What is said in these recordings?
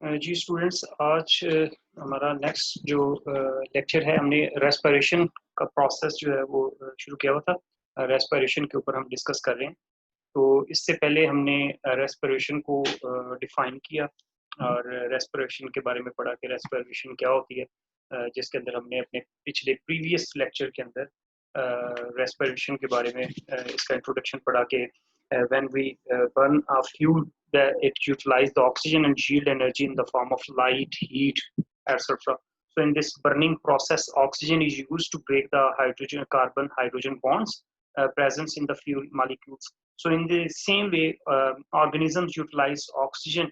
जी students, आज हमारा next जो लेक्चर है, हमने रेस्पिरेशन का प्रोसेस जो है वो शुरू किया हुआ था। रेस्पिरेशन के ऊपर हम डिस्कस कर रहे हैं। तो इससे पहले हमने रेस्पिरेशन को डिफाइन किया और रेस्पिरेशन के बारे में पढ़ा कि रेस्पिरेशन क्या होती है, जिसके अंदर हमने अपने पिछले प्रीवियस लेक्चर के अंदर रेस्पिरेशन के बारे में इसका इंट्रोडक्शन पढ़ा कि when we burn a fuel, that it utilize the oxygen and yield energy in the form of light, heat, etc. So in this burning process, oxygen is used to break the hydrogen carbon hydrogen bonds presence in the fuel molecules. So in the same way, organisms utilize oxygen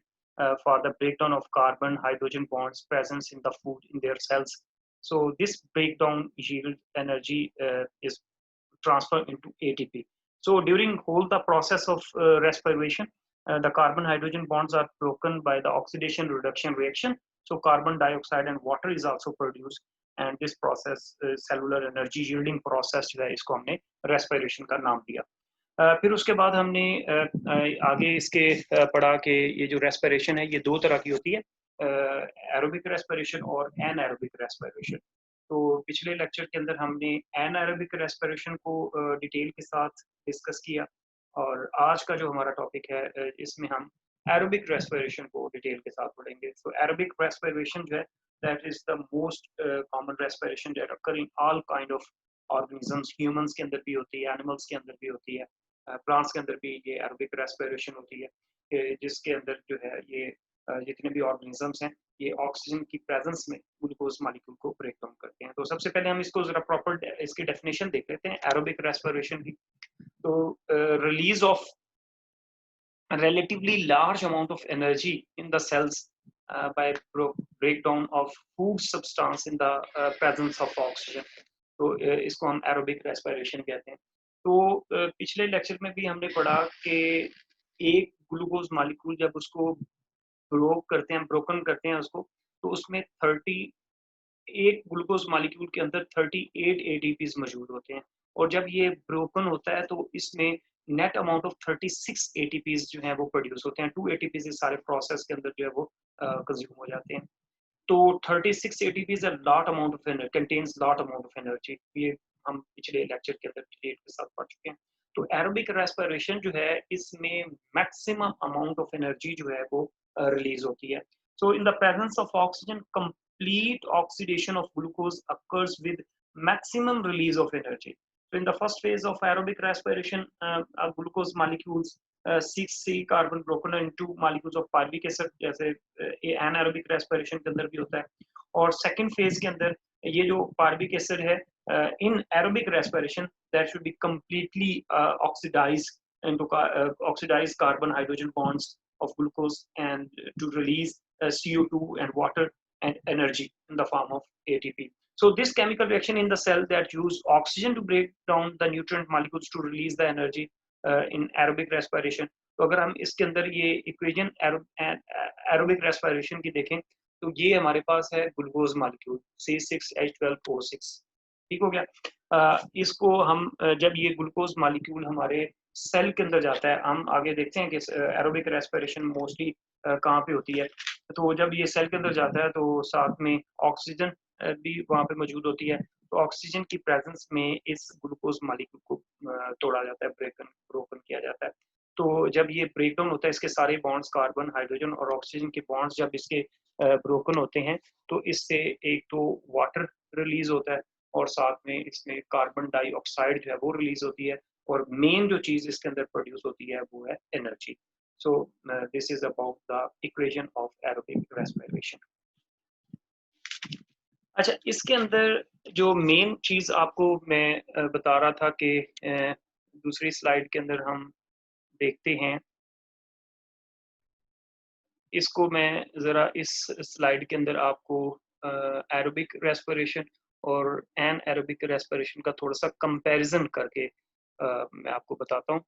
for the breakdown of carbon hydrogen bonds presence in the food in their cells. So this breakdown yield energy is transferred into ATP. So during whole the process of respiration, the carbon hydrogen bonds are broken by the oxidation reduction reaction. So carbon dioxide and water is also produced, and this process cellular energy yielding process जो है, इसको हमने respiration का नाम दिया। फिर उसके बाद हमने आगे इसके पढ़ा कि ये जो रेस्पिरेशन है, ये दो तरह की होती है, एरोबिक रेस्पिरेशन और एनएरोबिक रेस्पिरेशन। तो पिछले लेक्चर के अंदर हमने एनएरोबिक रेस्पिरेशन को डिटेल के साथ डिस्कस किया, और आज का जो हमारा टॉपिक है, इसमें हम एरोबिक रेस्पिरेशन को डिटेल के साथ पढ़ेंगे। तो एरोबिक रेस्पिरेशन जो है, that is the most common respiration that occur in all kind of organisms. Humans के अंदर भी होती है, एनिमल्स के अंदर भी होती है, प्लांट्स के अंदर भी ये एरोबिक रेस्पिरेशन होती है, जिसके अंदर जो है ये जितने भी ऑर्गेनिजम्स हैं, ये ऑक्सीजन की प्रेजेंस में ग्लूकोज मॉलिक्यूल को ब्रेक डाउन करते हैं। तो सबसे पहले हम इसको जरा प्रॉपर इसकी डेफिनेशन देख लेते हैं एरोबिक रेस्पिरेशन की। तो release of relatively large amount of energy in the cells by breakdown of food substance in the presence of oxygen. तो इसको हम एरोबिक रेस्पिरेशन कहते हैं। तो पिछले लेक्चर में भी हमने पढ़ा कि एक ग्लूकोज मॉलिक्यूल जब उसको ब्रोकन करते हैं उसको, तो उसमें 30 एक ग्लूकोज मॉलिक्यूल के अंदर 38 एटीपीज मौजूद होते हैं, और जब ये ब्रोकन होता है तो इसमें नेट अमाउंट ऑफ 36 एटीपीज जो हैं वो प्रोड्यूस होते हैं। 2 एटीपीज इस सारे प्रोसेस के अंदर जो है वो कंज्यूम हो जाते हैं। तो 36 ATPs lot amount of energy contains lot amount of energy, ये हम पिछले लेक्चर के अंदर डिटेल के साथ पढ़ चुके हैं। तो एरोबिक रेस्पिरेशन जो है, इसमें मैक्सिमम अमाउंट ऑफ एनर्जी जो है वो रिलीज होती है। So in the presence of oxygen, complete oxidation of glucose occurs with maximum release of energy. So in the first phase of aerobic respiration, glucose molecules 6C carbon broken into molecules of pyruvic acid, जैसे anaerobic respiration के अंदर भी होता है। और second phase के अंदर ये जो pyruvic acid है, in aerobic respiration that should be completely oxidized into oxidized carbon hydrogen bonds of glucose and to release CO2 and water and energy in the form of ATP. So this chemical reaction in the cell that use oxygen to break down the nutrient molecules to release the energy in aerobic respiration. तो अगर हम इसके अंदर ये equation aerobic respiration की देखें, तो ये हमारे पास है ग्लूकोज मॉलिक्यूल C6H12O6, ठीक हो गया। इसको हम जब ये ग्लूकोज मॉलिक्यूल हमारे सेल के अंदर जाता है, हम आगे देखते हैं कि एरोबिक रेस्पिरेशन मोस्टली कहाँ पे होती है। तो जब ये सेल के अंदर जाता है तो साथ में ऑक्सीजन भी वहाँ पे मौजूद होती है। तो ऑक्सीजन की प्रेजेंस में इस ग्लूकोज मॉलिक्यूल को तोड़ा जाता है, ब्रोकन किया जाता है। तो जब ये ब्रेकडाउन होता है, इसके सारे बॉन्ड्स कार्बन हाइड्रोजन और ऑक्सीजन के बॉन्ड्स जब इसके ब्रोकन होते हैं, तो इससे एक तो वाटर रिलीज होता है, और साथ में इसमें कार्बन डाइऑक्साइड जो है वो रिलीज होती है, और मेन जो चीज इसके अंदर प्रोड्यूस होती है वो है energy. So this is about the equation of aerobic respiration. अच्छा, इसके अंदर जो मेन चीज आपको मैं बता रहा था कि दूसरी स्लाइड के अंदर हम देखते हैं, इसको मैं जरा इस स्लाइड के अंदर आपको एरोबिक रेस्पिरेशन और एन एरोबिक रेस्पिरेशन का थोड़ा सा कंपैरिजन करके मैं आपको बताता हूँ।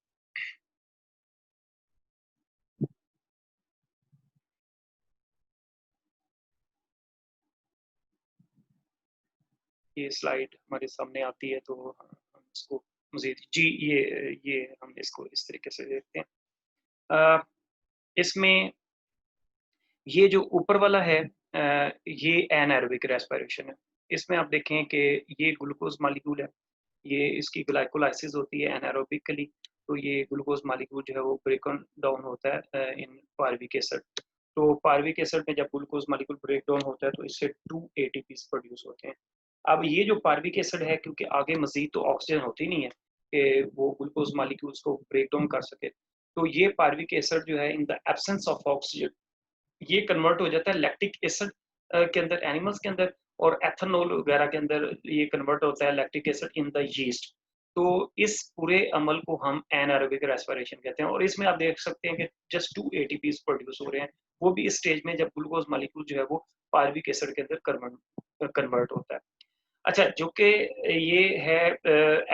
ये स्लाइड हमारे सामने आती है, तो हम इसको मजीद जी ये हम इसको इस तरीके से देखते हैं। इसमें ये जो ऊपर वाला है ये एनाएरोबिक रेस्पिरेशन है। इसमें आप देखें कि ये ग्लूकोज मॉलिक्यूल है, ये इसकी ग्लाइकोलाइसिस होती है एनाएरोबिकली, तो ये ग्लूकोज मॉलिक्यूल जो है वो ब्रेकन डाउन होता है इन पायरुविक एसिड। तो पायरुविक एसिड में जब ग्लूकोज मॉलिक्यूल ब्रेक डाउन होता है तो इससे 2 एटीपीज़ प्रोड्यूस होते हैं। अब ये जो पायरुविक एसिड है, क्योंकि आगे मज़ीद तो ऑक्सीजन होती नहीं है कि वो ग्लूकोज मॉलिक्यूल्स को ब्रेक डाउन कर सके। तो ये पायरुविक एसिड जो है in the absence of oxygen ये कन्वर्ट हो जाता है लैक्टिक एसिड के अंदर, एनिमल्स के अंदर, और एथेनॉल वगैरह के अंदर ये कन्वर्ट होता है lactic acid in the yeast. तो इस पूरे अमल को हम एनाएरोबिक रेस्पिरेशन कहते हैं, और इसमें आप देख सकते हैं कि जस्ट 2 एटीपीज प्रोड्यूस हो रहे हैं, वो भी इस स्टेज में जब ग्लूकोज मॉलिक्यूल जो है वो पायरुविक एसिड के अंदर कन्वर्ट होता है। अच्छा, जो कि ये है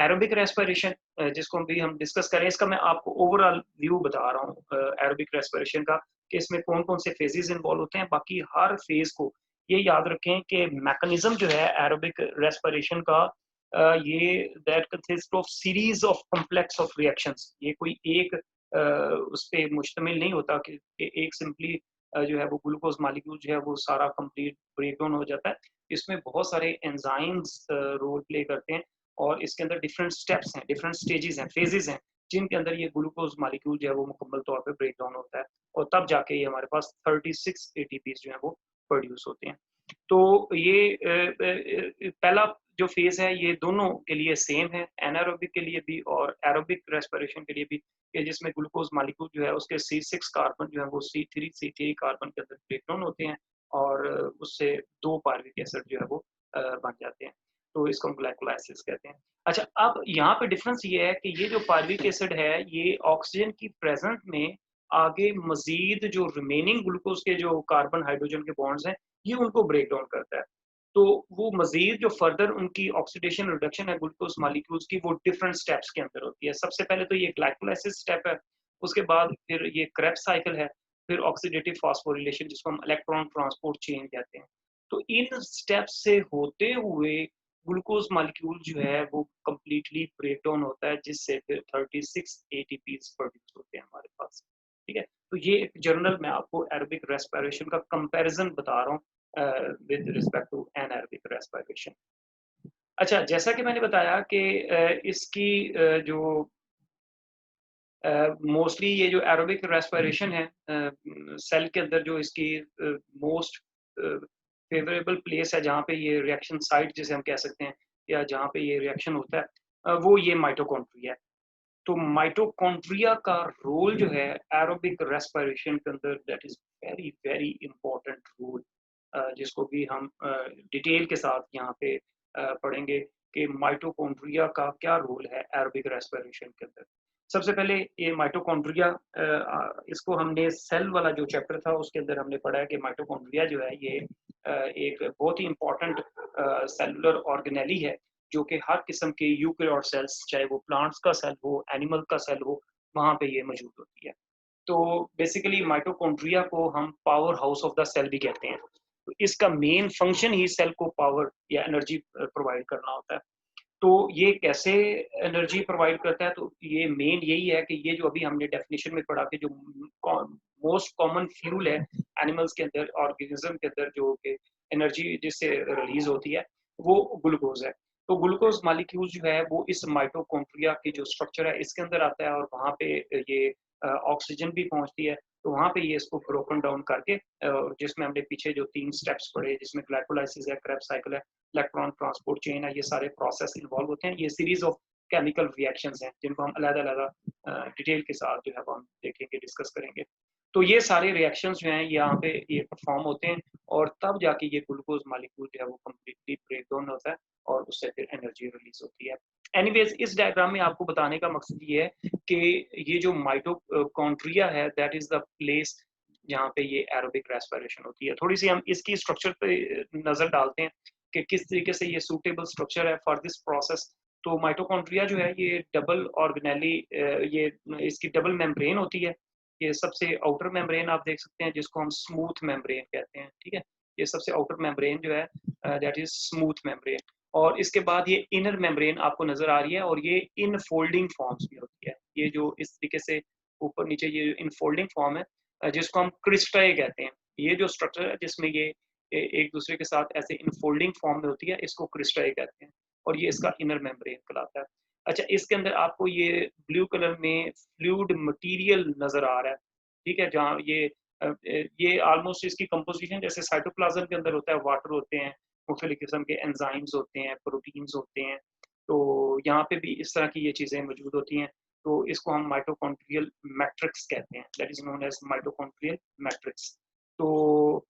एरोबिक रेस्पिरेशन जिसको भी हम डिस्कस करें, इसका मैं आपको ओवरऑल व्यू बता रहा हूँ एरोबिक रेस्पिरेशन का, कि इसमें कौन-कौन से फेजेस इन्वॉल्व होते हैं। बाकी हर फेज को ये याद रखें कि मैकेनिज्म जो है एरोबिक रेस्पिरेशन का ये that consist of series of complex of reactions. ये कोई एक उस पे मुश्तमिल नहीं होता कि एक सिंपली जो है वो ग्लूकोज मॉलिक्यूल जो है वो सारा कंप्लीट ब्रेकडाउन हो जाता है। इसमें बहुत सारे एंजाइम्स रोल प्ले करते हैं, और इसके अंदर डिफरेंट स्टेप्स हैं, डिफरेंट स्टेजेस हैं, फेजेस हैं, जिनके अंदर ये ग्लूकोज मॉलिक्यूल जो है वो मुकम्मल तौर पे ब्रेक डाउन होता है, और तब जाके ये हमारे पास 36 एटीपीज जो है वो प्रोड्यूस होते हैं। तो ये पहला जो फेज है ये दोनों के लिए सेम है, एनारोबिक के लिए भी और एरोबिक रेस्पिरेशन के लिए भी, कि जिसमें ग्लूकोज मॉलिक्यूल जो है उसके C6 कार्बन जो है वो C3 कार्बन के अंदर ब्रेक डाउन होते हैं, और उससे 2 पायरुविक एसिड जो है वो बन जाते हैं। तो इसको हम ग्लाइकोलाइसिस कहते हैं। अच्छा, अब यहाँ पे डिफरेंस ये है कि ये जो पायरुविक एसिड है ये ऑक्सीजन की प्रेजेंस में आगे मजीद जो रिमेनिंग ग्लूकोज के जो कार्बन हाइड्रोजन के बॉन्ड्स हैं ये उनको ब्रेक डाउन करता है। तो वो मजीद जो फर्दर उनकी ऑक्सीडेशन रिडक्शन है ग्लूकोज मॉलिक्यूल्स की, वो डिफरेंट स्टेप्स के अंदर होती है। सबसे पहले तो ये ग्लाइकोलाइसिस स्टेप है, उसके बाद फिर ये क्रेब्स साइकिल है, फिर ऑक्सीडेटिव फास्फोरिलेशन जिसको हम इलेक्ट्रॉन ट्रांसपोर्ट चेन कहते हैं। तो इन स्टेप्स से होते हुए ग्लूकोज मॉलिक्यूल जो है वो कंप्लीटली ब्रेक डाउन होता है, जिससे फिर 36 एटीपीज प्रोड्यूस होते हैं हमारे पास। ठीक है, तो ये एक जनरल मैं आपको एरोबिक रेस्पिरेशन का कंपैरिजन बता रहा हूँ with respect to anaerobic respiration. अच्छा, जैसा कि मैंने बताया कि इसकी जो मोस्टली ये जो एरोबिक रेस्पिरेशन है सेल के अंदर जो इसकी मोस्ट फेवरेबल प्लेस है जहाँ पे ये रिएक्शन साइट जिसे हम कह सकते हैं, या जहाँ पे ये रिएक्शन होता है वो ये माइटोकॉन्ड्रिया है। तो माइटोकॉन्ड्रिया का रोल जो है एरोबिक रेस्पिरेशन के अंदर, that is very very important role, जिसको भी हम डिटेल के साथ यहाँ पे पढ़ेंगे कि माइटोकॉन्ड्रिया का क्या रोल है एरोबिक रेस्पिरेशन के अंदर। सबसे पहले ये माइटोकॉन्ड्रिया, इसको हमने सेल वाला जो चैप्टर था उसके अंदर हमने पढ़ा है कि माइटोकॉन्ड्रिया जो है ये एक बहुत ही इंपॉर्टेंट सेलुलर ऑर्गेनेली है, जो कि हर किस्म के यूकेरियोट सेल्स, चाहे वो प्लांट्स का सेल हो, एनिमल का सेल हो, वहाँ पे ये मौजूद होती है। तो बेसिकली माइटोकॉन्ड्रिया को हम power house of the cell भी कहते हैं। तो इसका मेन फंक्शन ही सेल को पावर या एनर्जी प्रोवाइड करना होता है। तो ये कैसे एनर्जी प्रोवाइड करता है? तो ये मेन यही है कि ये जो अभी हमने डेफिनेशन में पढ़ा कि जो मोस्ट कॉमन फ्यूल है एनिमल्स के अंदर, ऑर्गेनिज्म के अंदर, जो कि एनर्जी जिससे रिलीज होती है वो ग्लूकोज है। तो ग्लूकोज मॉलिक्यूल जो है वो इस माइटोकॉन्ड्रिया की जो स्ट्रक्चर है इसके अंदर आता है, और वहाँ पे ये ऑक्सीजन भी पहुंचती है। तो वहाँ पे ये इसको ब्रोकन डाउन करके जिसमें हमने पीछे जो 3 स्टेप्स पढ़े, जिसमें ग्लाइकोलाइसिस है, क्रेब्स साइकिल है, इलेक्ट्रॉन ट्रांसपोर्ट चेन है, ये सारे प्रोसेस इन्वॉल्व होते हैं। ये सीरीज ऑफ केमिकल रिएक्शंस हैं जिनको हम अलग-अलग डिटेल के साथ जो है वो हम देखेंगे, डिस्कस करेंगे। तो ये सारे रिएक्शंस जो हैं यहाँ पे ये परफॉर्म होते हैं, और तब जाके ये ग्लूकोज मॉलिक्यूल जो है वो कंप्लीटली ब्रेक डाउन होता है, और उससे फिर एनर्जी रिलीज होती है। एनीवेज, इस डायग्राम में आपको बताने का मकसद ये है कि ये जो माइटोकॉन्ड्रिया है दैट इज द प्लेस जहाँ पे ये एरोबिक रेस्पिरेशन होती है। थोड़ी सी हम इसकी स्ट्रक्चर पे नजर डालते हैं कि किस तरीके से ये सूटेबल स्ट्रक्चर है फॉर दिस प्रोसेस। तो माइटोकॉन्ड्रिया जो है ये डबल ऑर्गेनेली, ये इसकी डबल मेम्ब्रेन होती है। ये सबसे आउटर मेम्ब्रेन आप देख सकते हैं जिसको हम स्मूथ मेम्ब्रेन कहते हैं। ठीक है, ये सबसे आउटर मेम्ब्रेन जो है दैट इज स्मूथ मेम्ब्रेन, और इसके बाद ये इनर मेम्ब्रेन आपको नजर आ रही है, और ये इन फोल्डिंग फॉर्म्स में होती है। ये जो इस तरीके से ऊपर नीचे ये इन फोल्डिंग फॉर्म है जिसको हम क्रिस्टाई कहते हैं। ये जो स्ट्रक्चर है जिसमें ये एक दूसरे के साथ ऐसे इनफोल्डिंग फॉर्म में होती है, इसको क्रिस्टल कहते हैं और ये इसका इनर मेम्ब्रेन कहलाता है। अच्छा, इसके अंदर आपको ये ब्लू कलर में फ्लूइड मटेरियल नजर आ रहा है, ठीक है, जहाँ ये ऑलमोस्ट इसकी कंपोजिशन जैसे साइटोप्लाज्म के अंदर होता है, वाटर होते हैं, मुख्तलिफ किस्म के एंजाइम्स होते हैं, प्रोटीन्स होते हैं, तो यहाँ पे भी इस तरह की ये चीज़ें मौजूद होती हैं। तो इसको हम माइटोकॉन्ड्रियल मैट्रिक्स कहते हैं, that is known as mitochondrial matrix. तो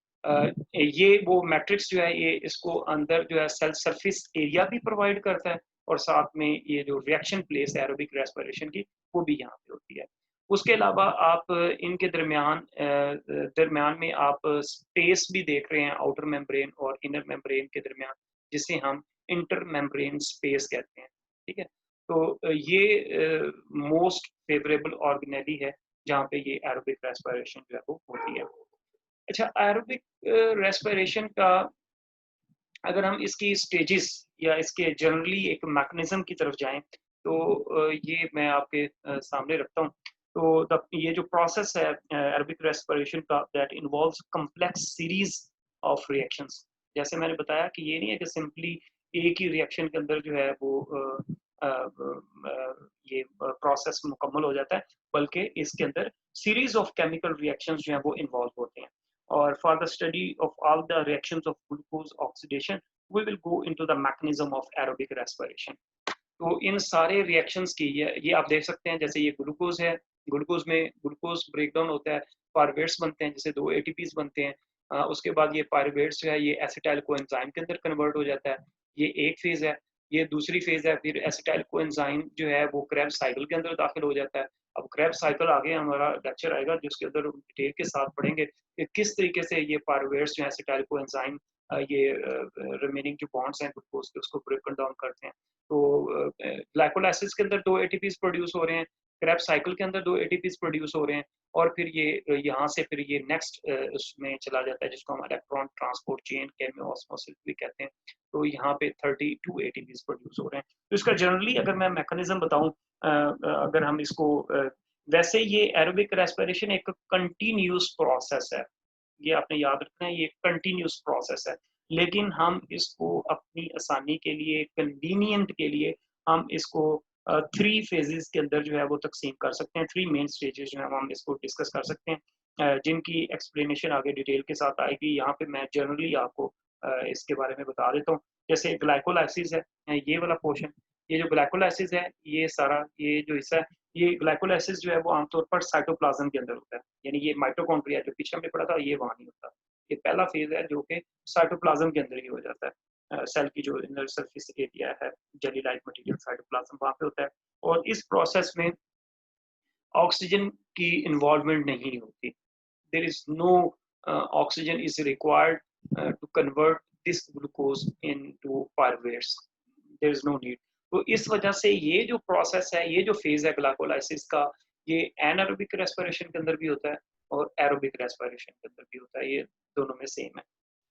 ये वो मैट्रिक्स जो है ये इसको अंदर जो है सेल सरफेस एरिया भी प्रोवाइड करता है और साथ में ये जो रिएक्शन प्लेस है एरोबिक रेस्पिरेशन की वो भी यहाँ पे होती है। उसके अलावा आप इनके दरमियान में आप स्पेस भी देख रहे हैं, आउटर मेम्ब्रेन और इनर मेम्ब्रेन के दरमियान, जिसे हम इंटर मेम्ब्रेन स्पेस कहते हैं, ठीक है। तो ये मोस्ट फेवरेबल ऑर्गेनेली है जहाँ पे ये एरोबिक रेस्पिरेशन जो है वो होती है। अच्छा, एरोबिक रेस्पिरेशन का अगर हम इसकी स्टेजेस या इसके जनरली एक मैकेनिज्म की तरफ जाएं तो ये मैं आपके सामने रखता हूँ। तो ये जो प्रोसेस है एरोबिक रेस्पिरेशन का, that involves complex series of reactions. जैसे मैंने बताया कि ये नहीं है कि सिंपली एक ही रिएक्शन के अंदर जो है वो ये प्रोसेस मुकम्मल हो जाता है, बल्कि इसके अंदर सीरीज ऑफ केमिकल रिएक्शंस जो है वो इन्वॉल्व होते हैं। और for the study of all the reactions of glucose oxidation we will go into the mechanism of aerobic respiration। तो इन सारे रिएक्शंस की ये आप देख सकते हैं, जैसे ये ग्लूकोज है, ग्लूकोज में ग्लूकोज ब्रेकडाउन होता है, पायरुवेट्स बनते हैं, जैसे 2 एटीपीज बनते हैं। उसके बाद ये पायरुवेट्स जो है ये एसिटाइल कोएंजाइम के अंदर कन्वर्ट हो जाता है, ये एक फेज है। ये दूसरी फेज है, फिर एसिटाइल कोएंजाइम जो है वो क्रेब्स साइकिल के अंदर दाखिल हो जाता है। अब क्रेब्स साइकिल आगे हमारा लेक्चर आएगा जिसके अंदर डिटेल के साथ पढ़ेंगे कि किस तरीके से ये पायरुवेट्स जो है एसिटाइल कोएंजाइम ये रिमेनिंग जो बॉन्ड्स हैं ग्लूकोज के उसको ब्रेक डाउन करते हैं। तो ग्लाइकोलाइसिस के अंदर 2 एटीपीज प्रोड्यूस हो रहे हैं, क्रेब्स साइकिल के अंदर 2 एटीपीज प्रोड्यूस हो रहे हैं और फिर ये यहाँ से फिर ये नेक्स्ट उसमें चला जाता है जिसको हम इलेक्ट्रॉन ट्रांसपोर्ट चेन केमियोस्मोसिस भी कहते हैं। तो यहाँ पे 32 एटीपीज प्रोड्यूस हो रहे हैं। तो इसका जनरली अगर मैं मैकेनिज्म बताऊं, अगर हम इसको वैसे ये एरोबिक रेस्पिरेशन एक कंटिन्यूस प्रोसेस है, ये आपने याद रखना है, ये कंटिन्यूस प्रोसेस है, लेकिन हम इसको अपनी आसानी के लिए, कन्वीनियंट के लिए हम इसको 3 फेजेस के अंदर जो है वो तकसीम कर सकते हैं। 3 मेन स्टेजेस जो है हम इसको डिस्कस कर सकते हैं, जिनकी एक्सप्लेनेशन आगे डिटेल के साथ आएगी। यहाँ पे मैं जनरली आपको इसके बारे में बता देता हूँ। जैसे ग्लाइकोलाइसिस है, ये वाला पोर्शन, ये जो ग्लाइकोलाइसिस है, ये सारा ये जो हिस्सा है, ये ग्लाइकोलाइसिस जो है वो आमतौर पर साइटोप्लाज्म के अंदर होता है, यानी ये माइटोकॉन्ड्रिया जो पीछे हमने पढ़ा था ये वहाँ नहीं होता। ये पहला फेज है जो कि साइटोप्लाज्म के अंदर ही हो जाता है। सेल की जो इनर सरफेस एरिया है, जेली लाइक मटेरियल साइटोप्लाज्म वहाँ पे होता है और इस प्रोसेस में ऑक्सीजन की इन्वॉल्वमेंट नहीं होती। There is no oxygen is required to convert this glucose into pyruvates, there is no need. तो इस वजह से ये जो प्रोसेस है, ये जो फेज है ग्लाइकोलाइसिस का, ये एनारोबिक रेस्पिरेशन के अंदर भी होता है और एरोबिक रेस्पिरेशन के अंदर भी होता है, ये दोनों में सेम है।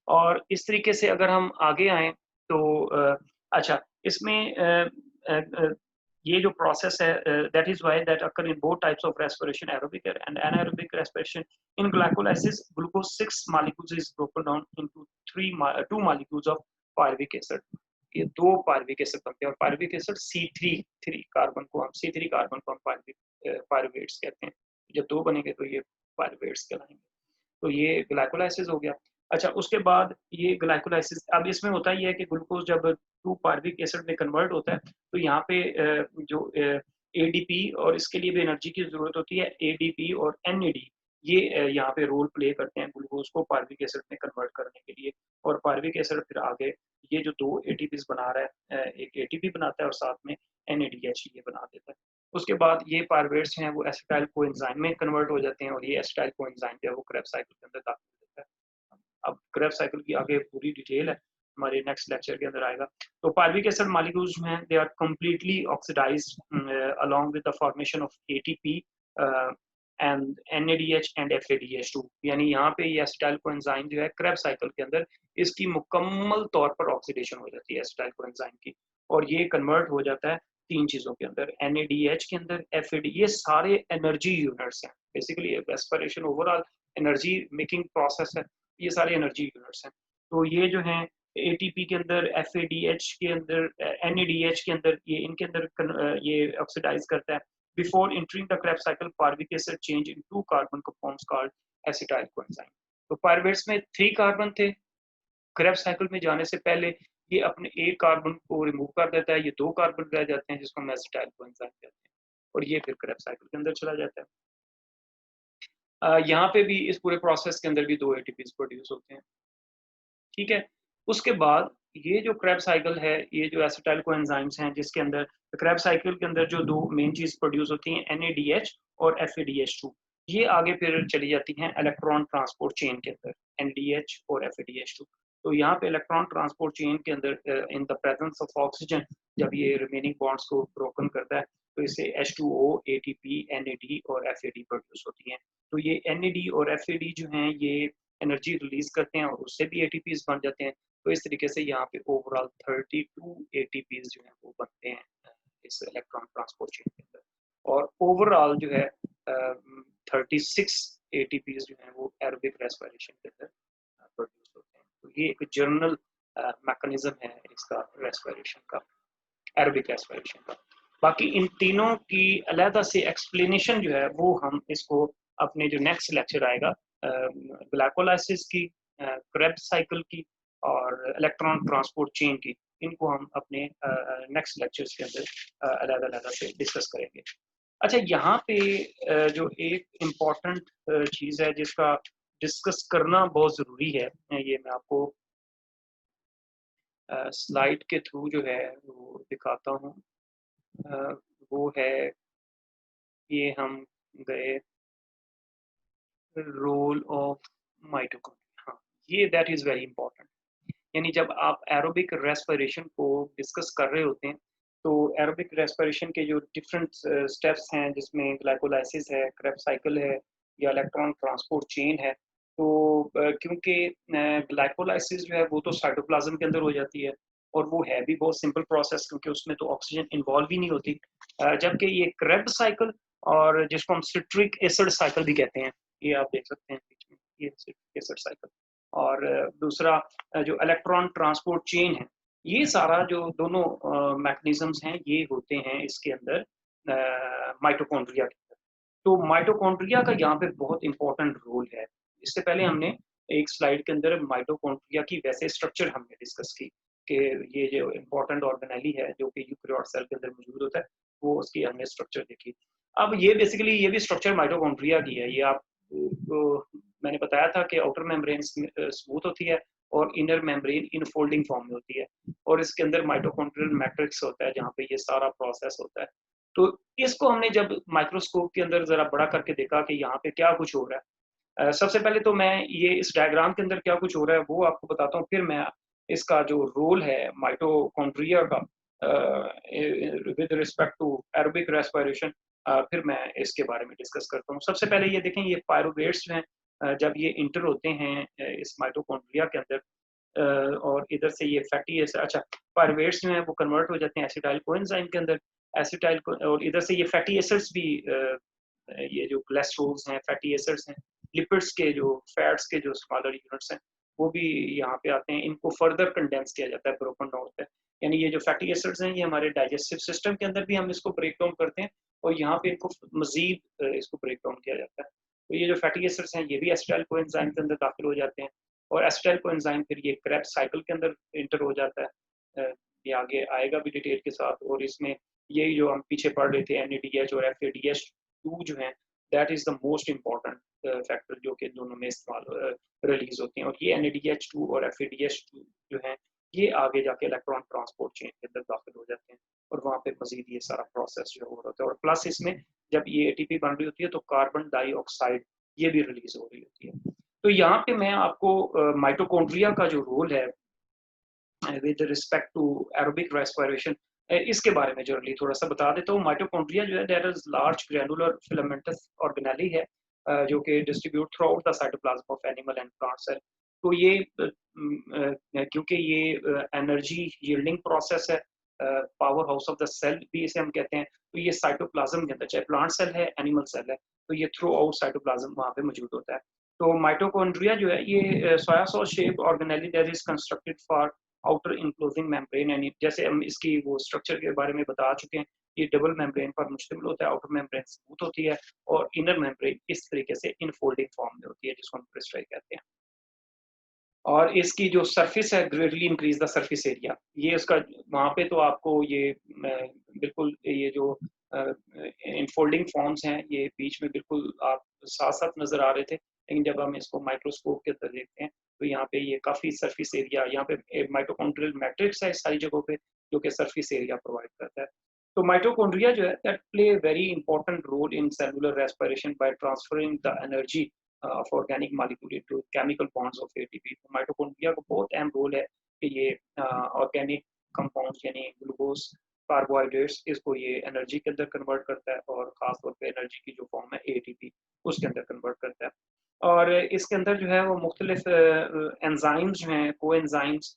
और इस तरीके से अगर हम आगे आएँ तो अच्छा, इसमें ये जो प्रोसेस है, that is why that occur in both types of respiration, aerobic and anaerobic respiration. In glycolysis glucose 6 molecules is broken down into 2 molecules of pyruvic acid. ये 2 पायरुविक एसिड बनते हैं और पायरुविक एसिड C3 कार्बन को हम C3 carbon को हम pyruvates कहते हैं। जब 2 बनेंगे तो ये पायरुवेट्स कहलाएंगे। तो ये ग्लाइकोलाइसिस हो गया। अच्छा, उसके बाद ये ग्लाइकोलाइसिस, अब इसमें होता ही है कि ग्लूकोज जब 2 पायरुविक एसिड में कन्वर्ट होता है तो यहाँ पे जो एडीपी और इसके लिए भी एनर्जी की जरूरत होती है, एडीपी और एनएडी ये यहाँ पे रोल प्ले करते हैं ग्लूकोज को पायरुविक एसिड में कन्वर्ट करने के लिए। और पायरुविक एसिड फिर आगे ये जो 2 एटीपीज बना रहा है, एक एटीपी बनाता है और साथ में एनएडीएच ये बना देता है। उसके बाद ये पायरुवेट्स हैं वो एसिटाइल कोएंजाइम में कन्वर्ट हो जाते हैं और ये एसिटाइल कोएंजाइम जो है वो क्रेब्स साइकिल के अंदर दाखिल हो जाता है। अब क्रेब्स साइकिल की आगे पूरी डिटेल है, हमारे नेक्स्ट लेक्चर के अंदर आएगा। तो पायरुविक एसिड मॉलिक्यूल्स जो हैं they are completely oxidized along with the formation of ATP and NADH and FADH two, यानी यहाँ पे ये एसिटाइल कोएंजाइम जो है क्रेब्स साइकिल के अंदर इसकी मुकम्मल तौर पर ऑक्सीडेशन हो जाती है एसिटाइल कोएंजाइम की, और ये कन्वर्ट हो जाता है 3 चीजों के अंदर, NADH के अंदर, FAD, ये सारे एनर्जी यूनिट्स हैं। Basically respiration overall energy making process है, ये सारे एनर्जी यूनिट्स हैं। तो ये जो हैं एटीपी के अंदर, एफएडीएच के अंदर, एनएडीएच के अंदर, ये इनके अंदर ये ऑक्सीडाइज करता है। Before entering the Krebs cycle, pyruvic acid change in 2 carbon compounds called acetyl coenzyme. तो पायरुवेट्स में 3 कार्बन थे, क्रेब्स साइकिल में जाने से पहले ये अपने एक कार्बन को रिमूव कर देता है, ये 2 कार्बन रह जाते हैं जिसको हम एसिटाइल कोएंजाइम कहते हैं, और ये फिर क्रेब्स साइकिल के अंदर चला जाता है। यहाँ पे भी इस पूरे प्रोसेस के अंदर भी 2 एटीपीज प्रोड्यूस होते हैं, ठीक है। उसके बाद ये जो क्रेब साइकिल है, ये जो एसिटाइल कोएंजाइम्स हैं जिसके अंदर क्रेब साइकिल के अंदर जो 2 मेन चीज प्रोड्यूस होती हैं, NADH और FADH2, ये आगे फिर चली जाती हैं इलेक्ट्रॉन ट्रांसपोर्ट चेन के अंदर, NADH और FADH2। तो यहाँ पे इलेक्ट्रॉन ट्रांसपोर्ट चेन के अंदर in the presence of oxygen जब ये रिमेनिंग बॉन्ड्स को ब्रोकन करता है तो इससे H2O, ATP, NAD और FAD प्रोड्यूस होती हैं। तो ये NAD और FAD जो हैं ये एनर्जी रिलीज करते हैं और उससे भी एटीपीज बन जाते हैं। तो इस तरीके से यहाँ पे ओवरऑल 32 एटीपीज जो हैं वो बनते हैं इस इलेक्ट्रॉन ट्रांसपोर्ट चेन के अंदर, और ओवरऑल जो है 36 एटीपीज जो हैं वो एरोबिक रेस्पिरेशन के अंदर प्रोड्यूस होते हैं। तो ये एक जनरल मैकेनिज्म है इसका रेस्पिरेशन का, एरोबिक रेस्पिरेशन का। बाकी इन तीनों की अलग से एक्सप्लेनेशन जो है वो हम इसको अपने जो नेक्स्ट लेक्चर आएगा ग्लाइकोलाइसिस की, क्रेब्स साइकिल की और इलेक्ट्रॉन ट्रांसपोर्ट चेन की, इनको हम अपने नेक्स्ट लेक्चर्स के अंदर अलग-अलग से डिस्कस करेंगे। अच्छा, यहाँ पे जो एक इम्पॉर्टेंट चीज़ है जिसका डिस्कस करना बहुत ज़रूरी है, ये मैं आपको स्लाइड के थ्रू जो है वो दिखाता हूँ। वो है, ये हम गए रोल ऑफ माइटोकॉन्ड्रिया। हाँ, ये दैट इज़ वेरी इंपॉर्टेंट। यानी जब आप एरोबिक रेस्पिरेशन को डिस्कस कर रहे होते हैं तो एरोबिक रेस्पिरेशन के जो डिफरेंट स्टेप्स हैं जिसमें ग्लाइकोलाइसिस है, क्रेब्स साइकिल है या इलेक्ट्रॉन ट्रांसपोर्ट चेन है, तो क्योंकि ग्लाइकोलाइसिस जो है वो तो साइटोप्लाज्म के अंदर हो जाती है और वो है भी बहुत सिंपल प्रोसेस क्योंकि उसमें तो ऑक्सीजन इन्वॉल्व ही नहीं होती, जबकि ये क्रेब्स साइकिल और जिसको हम सिट्रिक एसिड साइकिल भी कहते हैं, ये आप देख सकते हैं बीच में, ये सिट्रिक एसिड साइकिल, और दूसरा जो इलेक्ट्रॉन ट्रांसपोर्ट चेन है, ये सारा जो दोनों मैकेनिज्म्स हैं ये होते हैं इसके अंदर माइटोकॉन्ड्रिया के अंदर। तो माइटोकॉन्ड्रिया का यहाँ पे बहुत इंपॉर्टेंट रोल है। इससे पहले हमने एक स्लाइड के अंदर माइटोकॉन्ड्रिया की वैसे स्ट्रक्चर हमने डिस्कस की कि ये जो इम्पोर्टेंट ऑर्गेनेली है जो कि यूकैरियोट सेल के अंदर मौजूद होता है, वो उसकी हमने स्ट्रक्चर देखी। अब ये बेसिकली ये भी स्ट्रक्चर माइटोकॉन्ड्रिया की है। ये आप तो मैंने बताया था कि आउटर मेम्ब्रेन स्मूथ होती है और इनर मेम्ब्रेन इनफोल्डिंग फॉर्म में होती है, और इसके अंदर माइटोकॉन्ड्रियल मैट्रिक्स होता है जहाँ पे ये सारा प्रोसेस होता है। तो इसको हमने जब माइक्रोस्कोप के अंदर जरा बड़ा करके देखा कि यहाँ पे क्या कुछ हो रहा है, सबसे पहले तो मैं ये इस डायग्राम के अंदर क्या कुछ हो रहा है वो आपको बताता हूँ, फिर मैं इसका जो रोल है माइटोकॉन्ड्रिया का with respect to aerobic respiration, फिर मैं इसके बारे में डिस्कस करता हूँ। सबसे पहले ये देखें, ये पायरुवेट्स जो हैं जब ये इंटर होते हैं इस माइटोकॉन्ड्रिया के अंदर, और इधर से ये फैटी एसिड, अच्छा पायरुवेट्स जो हैं वो कन्वर्ट हो जाते हैं एसिटाइल कोएंजाइम के अंदर, एसिटाइल और इधर से ये फैटी एसिड्स भी, ये जो कोलेस्ट्रॉल्स हैं, फैटी एसिड्स हैं, लिपिड्स के जो फैट्स के जो स्मॉलर यूनिट्स हैं वो भी यहाँ पे आते हैं। इनको फर्दर कंडेंस किया जाता है, ब्रोकन डाउन होता है। यानी ये जो फैटी एसिड्स हैं ये हमारे डाइजेस्टिव सिस्टम के अंदर भी हम इसको ब्रेक डाउन करते हैं और यहाँ पे इनको मजीद इसको ब्रेक डाउन किया जाता है। तो ये जो फैटी एसिड्स हैं ये भी एसिटाइल कोएंजाइम के अंदर दाखिल हो जाते हैं और एसिटाइल कोएंजाइम फिर ये क्रेब्स साइकिल के अंदर इंटर हो जाता है। ये आगे आएगा भी डिटेल के साथ, और इसमें यही जो हम पीछे पढ़ रहे थे NADH और FADH2 जो हैं, that is the most important factor जो कि दोनों में इस्तेमाल रिलीज होते हैं, और ये NADH2 और FADH2 जो हैं ये आगे जाके इलेक्ट्रॉन ट्रांसपोर्ट चेन के अंदर दाखिल हो जाते हैं और वहाँ पे मजीद ये सारा प्रोसेस जो हो रहा होता है। और प्लस इसमें जब ये ATP बन रही होती है तो कार्बन डाइऑक्साइड ये भी रिलीज हो रही होती है। तो यहाँ पे मैं आपको माइटोकॉन्ड्रिया का जो रोल है with respect to aerobic respiration इसके बारे में जनरली थोड़ा सा बता देता हूँ। माइटोकॉन्ड्रिया जो है that is large granular filamentous organelle है जो कि distribute throughout the cytoplasm of animal and plant cell. तो ये क्योंकि ये एनर्जी यील्डिंग प्रोसेस है, power house of the cell भी इसे हम कहते हैं, तो ये साइटोप्लाज्म के अंदर चाहे प्लांट सेल है एनिमल सेल है तो ये थ्रू आउट साइटोप्लाज्म वहाँ पे मौजूद होता है। तो माइटोकॉन्ड्रिया जो है ये soya sauce shaped organelle that is constructed for outer enclosing membrane, यानी जैसे हम इसकी वो स्ट्रक्चर के बारे में बता चुके हैं, ये डबल मेम्ब्रेन पर मुश्तमिल होता है। आउटर मेम्ब्रेन स्मूथ होती है और इनर मेम्ब्रेन इस तरीके से इनफोल्डिंग फॉर्म में होती है, जिसको हम क्रिस्टल कहते हैं। और इसकी जो सरफेस है greatly increase the surface area, ये उसका वहाँ पे तो आपको ये बिल्कुल ये जो इनफोल्डिंग फॉर्म्स हैं ये बीच में बिल्कुल आप साथ साथ नजर आ रहे थे, लेकिन जब हम इसको माइक्रोस्कोप के अंदर देखते हैं तो यहाँ पे ये काफी सरफेस एरिया, यहाँ पे माइटोकॉन्ड्रियल मैट्रिक्स है इस सारी जगहों पे जो कि सरफेस एरिया प्रोवाइड करता है। तो माइटोकॉन्ड्रिया जो है that play very important role in cellular respiration by transferring the energy of organic molecule to chemical bonds of ATP. तो माइटोकॉन्ड्रिया का बहुत अहम रोल है कि ये ऑर्गेनिक कंपाउंड्स यानी ग्लूकोज कार्बोहाइड्रेट्स इसको ये एनर्जी के अंदर कन्वर्ट करता है और खासतौर पे एनर्जी की जो फॉर्म है एटीपी उसके अंदर कन्वर्ट करता है। और इसके अंदर जो है वो मुख्तलिफ एंजाइम्स जो हैं को एंजाइम्स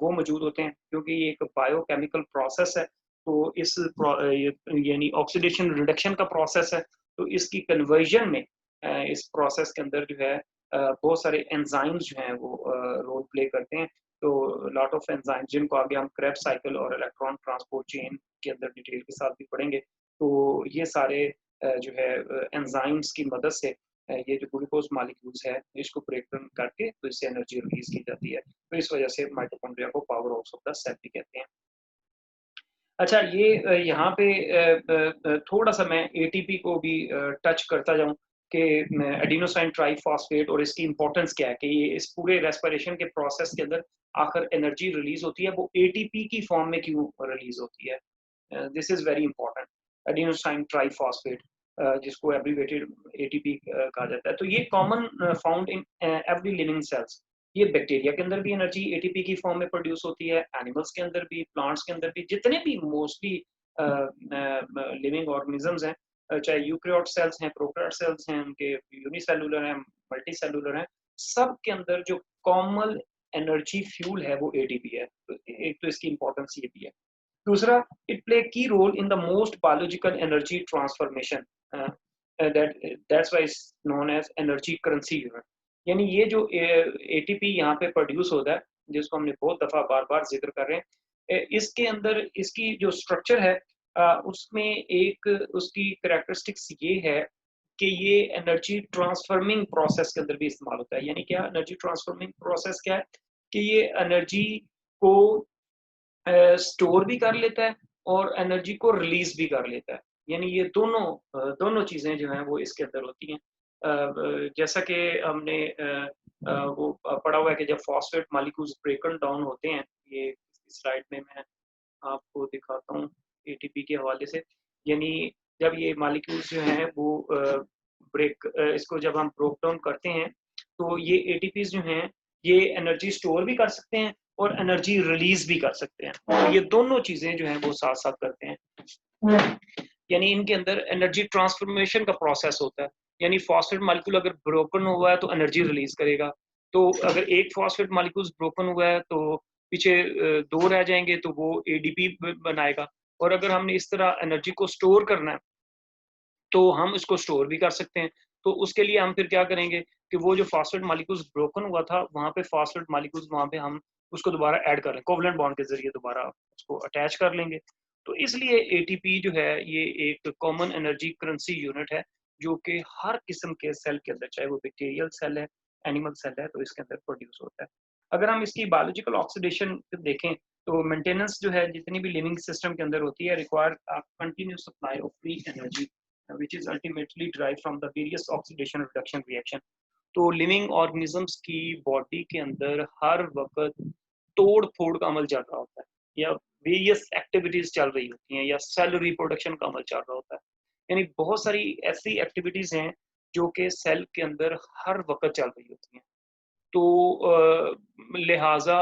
वो मौजूद होते हैं क्योंकि ये एक बायोकेमिकल प्रोसेस है। तो इस यानी ऑक्सीडेशन रिडक्शन का प्रोसेस है, तो इसकी कन्वर्जन में इस प्रोसेस के अंदर जो है बहुत सारे एंजाइम्स जो हैं वो रोल प्ले करते हैं। तो लॉट ऑफ एंजाइम्स जिनको आगे हम क्रेब्स साइकिल और इलेक्ट्रॉन ट्रांसपोर्ट चेन के अंदर डिटेल के साथ भी पढ़ेंगे। तो ये सारे जो है एंजाइम्स की मदद से ये जो ग्लूकोज मॉलिक्यूल्स है इसको ब्रेक डाउन करके तो इससे एनर्जी रिलीज की जाती है। तो इस वजह से माइटोकॉन्ड्रिया को power house of the cell भी कहते हैं। अच्छा, ये यहाँ पे थोड़ा सा मैं एटीपी को भी टच करता जाऊं कि एडिनोसाइन ट्राइफॉस्फेट और इसकी इंपॉर्टेंस क्या है कि ये इस पूरे रेस्पिरेशन के प्रोसेस के अंदर आखिर एनर्जी रिलीज होती है वो एटीपी की फॉर्म में क्यों रिलीज होती है। This is very important. Adenosine triphosphate जिसको एब्रीवेटेड एटीपी कहा जाता है, तो ये common found in every living cells. ये बैक्टीरिया के अंदर भी एनर्जी एटीपी की फॉर्म में प्रोड्यूस होती है, एनिमल्स के अंदर भी, प्लांट्स के अंदर भी, जितने भी मोस्टली लिविंग ऑर्गेनिजम्स हैं, चाहे यूकैरियोट सेल्स हैं, प्रोकैरियोट सेल्स हैं, उनके यूनिसेलुलर हैं, मल्टी सेलुलर हैं, सब के अंदर जो कॉमन एनर्जी फ्यूल है वो एटीपी है। तो एक तो इसकी इंपॉर्टेंस ये भी है। दूसरा, it play key role in the most biological energy transformation, that's why it's known as energy currency unit. यानी ये जो एटीपी यहाँ पे प्रोड्यूस होता है जिसको हमने बहुत दफा बार बार जिक्र कर रहे हैं, इसके अंदर इसकी जो स्ट्रक्चर है उसमें एक उसकी करेक्टरिस्टिक्स ये है कि ये एनर्जी ट्रांसफॉर्मिंग प्रोसेस के अंदर भी इस्तेमाल होता है। यानी क्या एनर्जी ट्रांसफॉर्मिंग प्रोसेस क्या है कि ये एनर्जी को स्टोर भी कर लेता है और एनर्जी को रिलीज भी कर लेता है। यानी ये दोनों चीजें जो हैं वो इसके अंदर होती हैं। जैसा कि हमने वो पढ़ा हुआ है कि जब फॉस्फेट मॉलिक्यूल्स ब्रेकन डाउन होते हैं, ये स्लाइड में मैं आपको दिखाता हूँ एटीपी के हवाले से। यानी जब ये मॉलिक्यूल्स जो हैं वो इसको जब हम ब्रोक डाउन करते हैं तो ये एटीपीज जो हैं ये एनर्जी स्टोर भी कर सकते हैं और एनर्जी रिलीज भी कर सकते हैं। तो ये दोनों चीजें जो हैं वो साथ साथ करते हैं। यानी इनके अंदर एनर्जी ट्रांसफॉर्मेशन का प्रोसेस होता है। यानी फॉस्फेट मॉलिक्यूल अगर ब्रोकन हुआ है तो एनर्जी रिलीज करेगा। तो अगर एक फॉस्फेट मॉलिक्यूल ब्रोकन हुआ है तो पीछे दो रह जाएंगे तो वो एडीपी बनाएगा। और अगर हमने इस तरह एनर्जी को स्टोर करना है तो हम इसको स्टोर भी कर सकते हैं। तो उसके लिए हम फिर क्या करेंगे कि वो जो फॉस्फेट मॉलिक्यूल्स ब्रोकन हुआ था वहाँ पे फॉस्फेट मॉलिक्यूल्स वहाँ पे हम उसको दोबारा ऐड कर लें, कोवलेंट बॉन्ड के जरिए दोबारा उसको अटैच कर लेंगे। तो इसलिए एटीपी जो है ये एक कॉमन एनर्जी करेंसी यूनिट है जो कि हर किस्म के सेल के अंदर, चाहे वो बैक्टीरियल सेल है, एनिमल सेल है, तो इसके अंदर प्रोड्यूस होता है। अगर हम इसकी बायोलॉजिकल ऑक्सीडेशन देखें तो मेंटेनेंस जो है जितनी भी लिविंग सिस्टम के अंदर होती है require continuous supply of free energy which is ultimately derived from the various oxidation reduction reaction। तो लिविंग ऑर्गेनिजम्स की बॉडी के अंदर हर वक्त तोड़ फोड़ का अमल चल रहा होता है या वेरियस एक्टिविटीज चल रही होती हैं या सेल रिप्रोडक्शन का अमल चल रहा होता है। यानी बहुत सारी ऐसी एक्टिविटीज हैं जो कि सेल के अंदर हर वक्त चल रही होती हैं। तो लिहाजा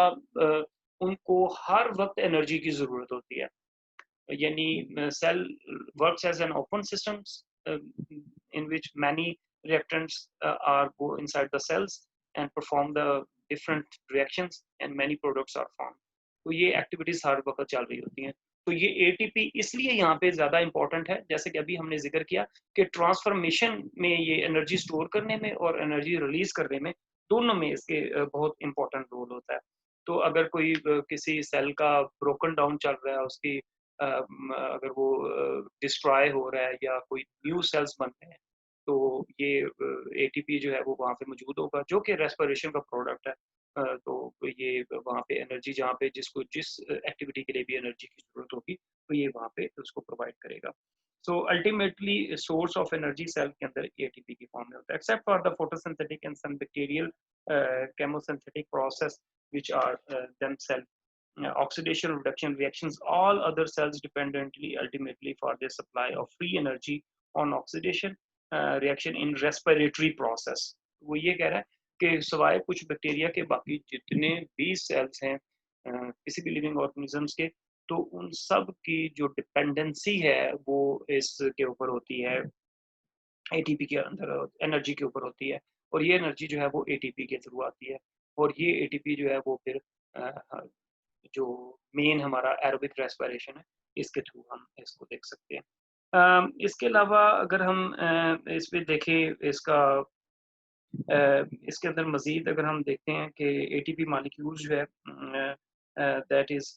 उनको हर वक्त एनर्जी की जरूरत होती है। Yani cell works as an open system in which many reactants are go inside the cells and perform the different reactions and many products are formed। तो ये एक्टिविटीज हर वक्त चल रही होती हैं। तो ये एटीपी इसलिए यहाँ पे ज़्यादा इम्पोर्टेंट है, जैसे कि अभी हमने ज़िक्र किया कि ट्रांसफॉर्मेशन में ये एनर्जी स्टोर करने में और एनर्जी रिलीज़ करने में, दोनों में इसके बहुत इम्पोर्टेंट रोल होता है। तो अगर कोई किसी सेल का ब्रोकन डाउन चल रहा है, उसकी अगर वो डिस्ट्रॉय हो रहा है या कोई न्यू सेल्स बन रहे हैं, तो ये एटीपी जो है वो वहाँ पे मौजूद होगा, जो कि रेस्पिरेशन का प्रोडक्ट है। तो ये वहाँ पे एनर्जी जहाँ पे जिसको जिस एक्टिविटी के लिए भी एनर्जी की ज़रूरत होगी, तो ये वहाँ पे उसको प्रोवाइड करेगा। So ultimately source of energy cell के अंदर एटीपी की फॉर्म में होता है, except for the photosynthetic and some bacterial chemosynthetic process which are themselves oxidation reduction reactions. All other cells dependently ultimately for the supply of free energy on oxidation reaction in respiratory process. वो ये कह रहा है कि सिवाय कुछ bacteria के बाकी जितने भी सेल्स हैं किसी भी लिविंग ऑर्गेनिजम्स के, तो उन सब की जो डिपेंडेंसी है वो इसके ऊपर होती है, एटीपी के अंदर एनर्जी के ऊपर होती है, और ये एनर्जी जो है वो एटीपी के थ्रू आती है, और ये एटीपी जो है वो फिर जो मेन हमारा एरोबिक रेस्पिरेशन है, इसके थ्रू हम इसको देख सकते हैं। इसके अलावा अगर हम इस पे देखें इसका इसके अंदर मज़ीद अगर हम देखते हैं कि एटीपी मॉलिक्यूल्स जो है that is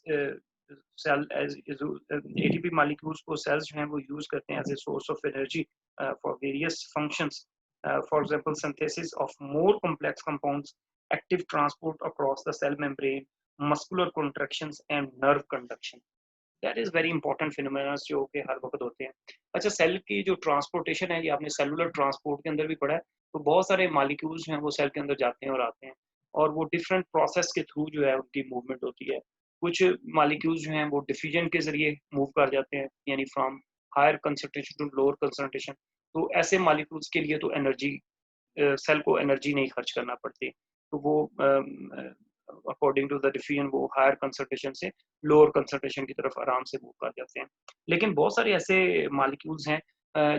cell as ATP molecules को सेल्स जो हैं वो यूज़ करते हैं as a source of energy for various functions, for example synthesis of more complex compounds, active transport across the cell membrane, muscular contractions and nerve conduction. That is very important phenomena जो कि हर वक्त होते हैं। अच्छा, cell की जो transportation है, ये आपने सेलुलर ट्रांसपोर्ट के अंदर भी पढ़ा है, तो बहुत सारे मॉलिक्यूल्स हैं वो सेल के अंदर जाते हैं और आते हैं, और वो डिफरेंट प्रोसेस के थ्रू जो है उनकी मूवमेंट होती है। कुछ मॉलिक्यूल्स जो हैं वो डिफ्यूजन के जरिए मूव कर जाते हैं, यानी from higher concentration to lower concentration. तो ऐसे मॉलिक्यूल्स के लिए तो एनर्जी सेल को एनर्जी नहीं खर्च करना पड़ती, तो वो अकॉर्डिंग टू द डिफ्यूजन वो हायर कंसंट्रेशन से लोअर कंसंट्रेशन की तरफ आराम से मूव कर जाते हैं। लेकिन बहुत सारे ऐसे मॉलिक्यूल्स हैं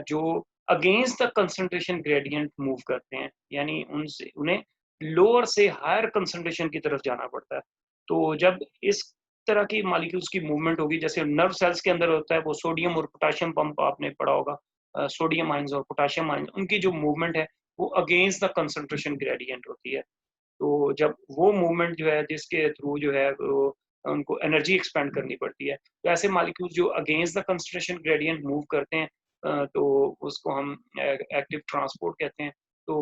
जो against the concentration gradient move करते हैं, यानी उनसे उन्हें लोअर से हायर कंसंट्रेशन की तरफ जाना पड़ता है। तो जब इस तरह की मॉलिक्यूल्स की मूवमेंट होगी, जैसे नर्व सेल्स के अंदर होता है वो सोडियम और पोटेशियम पंप आपने पढ़ा होगा, सोडियम आयंस और पोटेशियम आयंस, उनकी जो मूवमेंट है वो अगेंस्ट द कंसंट्रेशन ग्रेडियंट होती है। तो जब वो मूवमेंट जो है जिसके थ्रू जो है वो उनको एनर्जी एक्सपेंड करनी पड़ती है, तो ऐसे मॉलिक्यूल जो against the concentration gradient move करते हैं, तो उसको हम एक्टिव ट्रांसपोर्ट कहते हैं। तो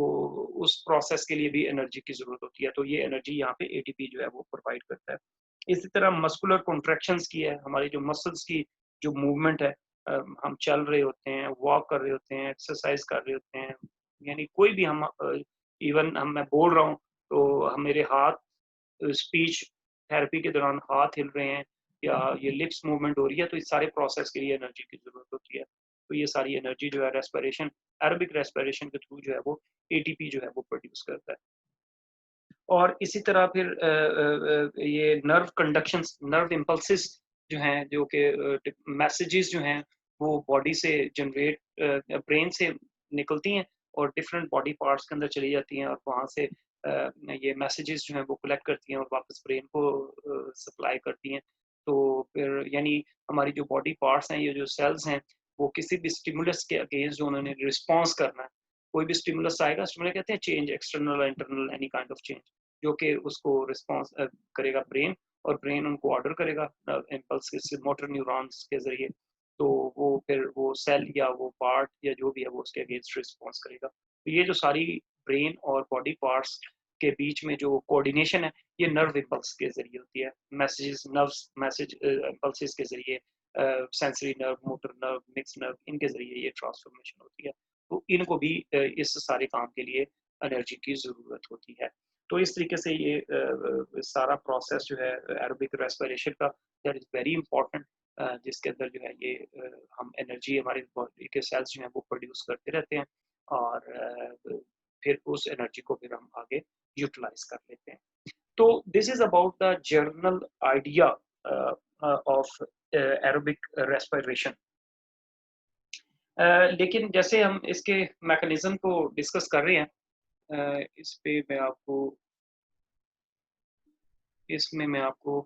उस प्रोसेस के लिए भी एनर्जी की जरूरत होती है, तो ये एनर्जी यहाँ पे एटीपी जो है वो प्रोवाइड करता है। इसी तरह मस्कुलर कॉन्ट्रैक्शंस की है, हमारी जो मसल्स की जो मूवमेंट है, हम चल रहे होते हैं, वॉक कर रहे होते हैं, एक्सरसाइज कर रहे होते हैं, यानी कोई भी हम इवन हम मैं बोल रहा हूँ तो मेरे हाथ स्पीच थेरेपी के दौरान हाथ हिल रहे हैं या ये लिप्स मूवमेंट हो रही है, तो इस सारे प्रोसेस के लिए एनर्जी की जरूरत होती है। तो ये सारी एनर्जी जो है रेस्पिरेशन, एरोबिक रेस्पिरेशन के थ्रू जो है वो एटीपी जो है वो प्रोड्यूस करता है। और इसी तरह फिर ये नर्व कंडक्शंस, नर्व इम्पल्सेस जो हैं, जो कि मैसेजेस जो हैं वो बॉडी से जनरेट ब्रेन से निकलती हैं और डिफरेंट बॉडी पार्ट्स के अंदर चली जाती हैं, और वहाँ से ये मैसेजेस जो हैं वो कलेक्ट करती हैं और वापस ब्रेन को सप्लाई करती हैं। तो फिर यानी हमारी जो बॉडी पार्ट्स हैं, ये जो सेल्स हैं, वो किसी भी स्टिमुलस के अगेंस्ट जो उन्होंने रिस्पॉन्स करना है, कोई भी स्टिमुलस आएगा, स्टिमुलस कहते हैं change, external internal any kind of change, जो कि उसको रिस्पॉन्स करेगा ब्रेन, और ब्रेन उनको ऑर्डर करेगा इम्पल्स के मोटर न्यूरॉन्स के जरिए। तो वो फिर वो सेल या वो पार्ट या जो भी है वो उसके अगेंस्ट रिस्पॉन्स करेगा। तो ये जो सारी ब्रेन और बॉडी पार्ट्स के बीच में जो कोऑर्डिनेशन है, ये नर्व इम्पल्स के जरिए होती है, मैसेजेस नर्व्स मैसेज इम्पल्सेस के जरिए, sensory nerve, motor nerve, mix nerve, इनके जरिए ये ट्रांसफॉर्मेशन होती है। तो इनको भी इस सारे काम के लिए एनर्जी की ज़रूरत होती है। तो इस तरीके से ये सारा प्रोसेस जो है एरोबिक रेस्पिरेशन का, दैट इज़ वेरी इंपॉर्टेंट, जिसके अंदर जो है ये हम एनर्जी हमारे बॉडी के सेल्स जो हैं वो प्रोड्यूस करते रहते हैं, और फिर उस एनर्जी को फिर हम आगे यूटिलाइज कर लेते हैं। तो this is about the journal idea of aerobic respiration. लेकिन जैसे हम इसके मैकेनिज्म को डिस्कस कर रहे हैं, इस पे मैं आपको इसमें मैं आपको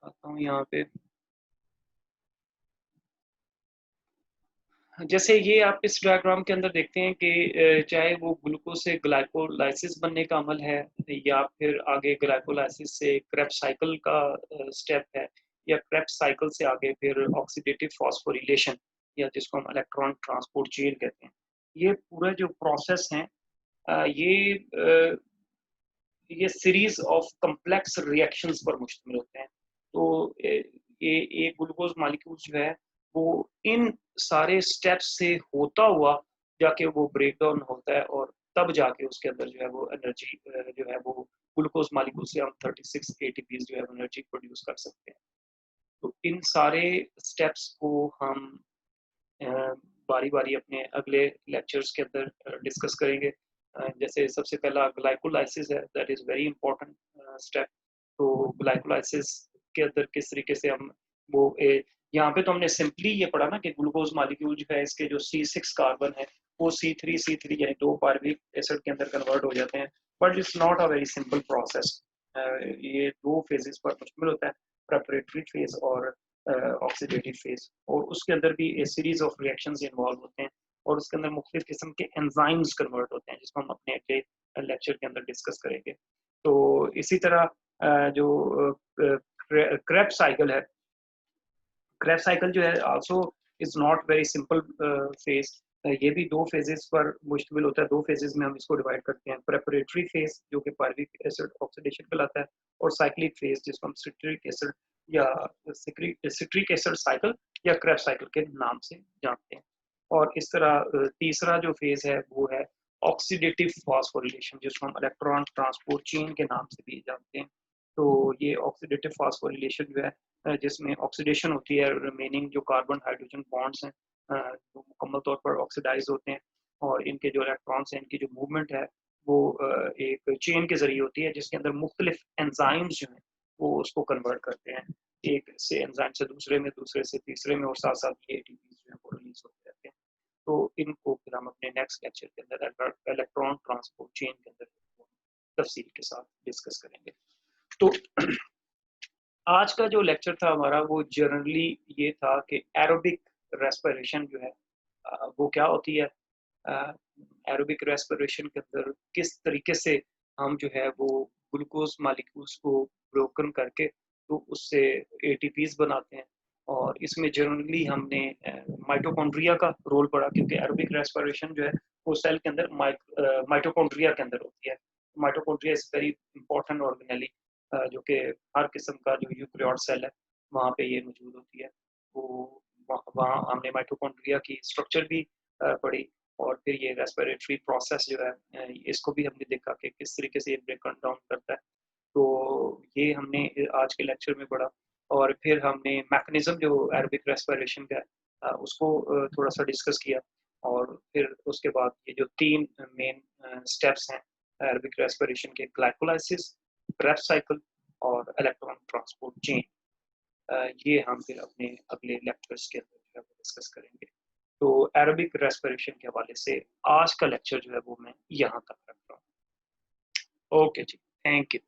दिखाता हूँ यहाँ पे। जैसे ये आप इस डायग्राम के अंदर देखते हैं कि चाहे वो ग्लूकोज से ग्लाइकोलाइसिस बनने का अमल है, या फिर आगे ग्लाइकोलाइसिस से क्रेब्स साइकिल का स्टेप है, या क्रेब्स साइकिल से आगे फिर ऑक्सीडेटिव फॉस्फोरिलेशन, या जिसको हम इलेक्ट्रॉन ट्रांसपोर्ट चेन कहते हैं। ये पूरा जो प्रोसेस है, ये सीरीज ऑफ कम्प्लेक्स रिएक्शंस पर मुश्तमिल होते हैं। तो ये एक ग्लूकोज मालिक्यूल जो है वो इन सारे स्टेप्स से होता हुआ जाके वो ब्रेक डाउन होता है, और तब जाके उसके अंदर जो है वो एनर्जी जो है वो ग्लूकोज मालिक्यूल से हम 36 एटीपीज जो है एनर्जी प्रोड्यूस कर सकते हैं। तो इन सारे स्टेप्स को हम बारी बारी अपने अगले लेक्चर्स के अंदर डिस्कस करेंगे। जैसे सबसे पहला ग्लाइकोलाइसिस है, that is very important step. तो ग्लाइकोलाइसिस के अंदर किस तरीके से हम वो यहाँ पे तो हमने सिंपली ये पढ़ा ना कि ग्लूकोज मालिक्यूल जो है इसके जो C6 कार्बन है वो C3 यानी 2 पायरुविक एसिड के अंदर कन्वर्ट हो जाते हैं, but it's not a very simple process. ये दो फेजेस पर मुश्तमिल होता है, प्रेपरेटरी फेज और ऑक्सीडेटिव फेज, और उसके अंदर भी ए सीरीज ऑफ रिएक्शंस इन्वॉल्व होते हैं, और उसके अंदर मुख्तलिफ किस्म के एंजाइम्स कन्वर्ट होते हैं जिसको हम अपने अगले लेक्चर के अंदर डिस्कस करेंगे। तो इसी तरह जो क्रेब साइकिल है, क्रेब साइकिल जो है also is not very simple phase. ये भी दो फेजेस पर मुश्तमिल होता है, दो फेजेस में हम इसको डिवाइड करते हैं, प्रेपरेटरी फेज जो कि पायरुविक एसिड ऑक्सीडेशन कहलाता है, और साइक्लिक फेज जिसको हम सिट्रिक एसिड या सिट्रिक एसिड साइकिल या क्रेब साइकिल के नाम से जानते हैं। और इस तरह तीसरा जो फेज है वो है ऑक्सीडेटिव फॉस्फोरिलेशन जिसको हम इलेक्ट्रॉन ट्रांसपोर्ट चेन के नाम से भी जानते हैं। तो ये ऑक्सीडेटिव फॉस्फोरिलेशन जो है जिसमें ऑक्सीडेशन होती है, रिमेनिंग जो कार्बन हाइड्रोजन बॉन्ड्स हैं वो मुकम्मल तौर पर ऑक्सीडाइज होते हैं, और इनके जो इलेक्ट्रॉन्स हैं इनकी जो मूवमेंट है वो एक चेन के जरिए होती है जिसके अंदर मुख्तलिफ एंजाइम्स जो हैं वो उसको कन्वर्ट करते हैं, एक से एंजाइम से दूसरे में, दूसरे से तीसरे में, और साथ साथ ये एटीपी जो है वो रिलीज होते रहते हैं। तो इनको फिर हम अपने नेक्स्ट लेक्चर के अंदर इलेक्ट्रॉन ट्रांसपोर्ट चेन के अंदर तफसील के साथ डिस्कस करेंगे। तो आज का जो लेक्चर था हमारा वो जनरली ये था कि एरोबिक रेस्पिरेशन जो है वो क्या होती है, एरोबिक रेस्पिरेशन के अंदर किस तरीके से हम जो है वो ग्लूकोज मालिक्यूल्स को ब्रोकन करके तो उससे एटीपीज बनाते हैं, और इसमें जनरली हमने माइटोकॉन्ड्रिया का रोल पढ़ा, क्योंकि एरोबिक रेस्पिरेशन जो है वो सेल के अंदर माइटोकॉन्ड्रिया के अंदर होती है। Mitochondria is very important organelle जो कि हर किस्म का जो यूकैरियोट सेल है वहाँ पे ये मौजूद होती है। वो वहाँ हमने माइटोकॉन्ड्रिया की स्ट्रक्चर भी पढ़ी, और फिर ये रेस्पिरेटरी प्रोसेस जो है इसको भी हमने देखा कि किस तरीके से ये ब्रेक डाउन करता है। तो ये हमने आज के लेक्चर में पढ़ा, और फिर हमने मैकेनिज्म जो एरोबिक रेस्पिरेशन का है उसको थोड़ा सा डिस्कस किया, और फिर उसके बाद ये जो तीन मेन स्टेप्स हैं एरोबिक रेस्पिरेशन के, ग्लाइकोलाइसिस, क्रेब्स साइकिल और इलेक्ट्रॉन ट्रांसपोर्ट चेन, ये हम फिर अपने अगले लेक्चर्स के अंदर जो है वो डिस्कस करेंगे। तो एरोबिक रेस्पिरेशन के हवाले से आज का लेक्चर जो है वो मैं यहाँ तक रख रहा हूँ। ओके जी, थैंक यू।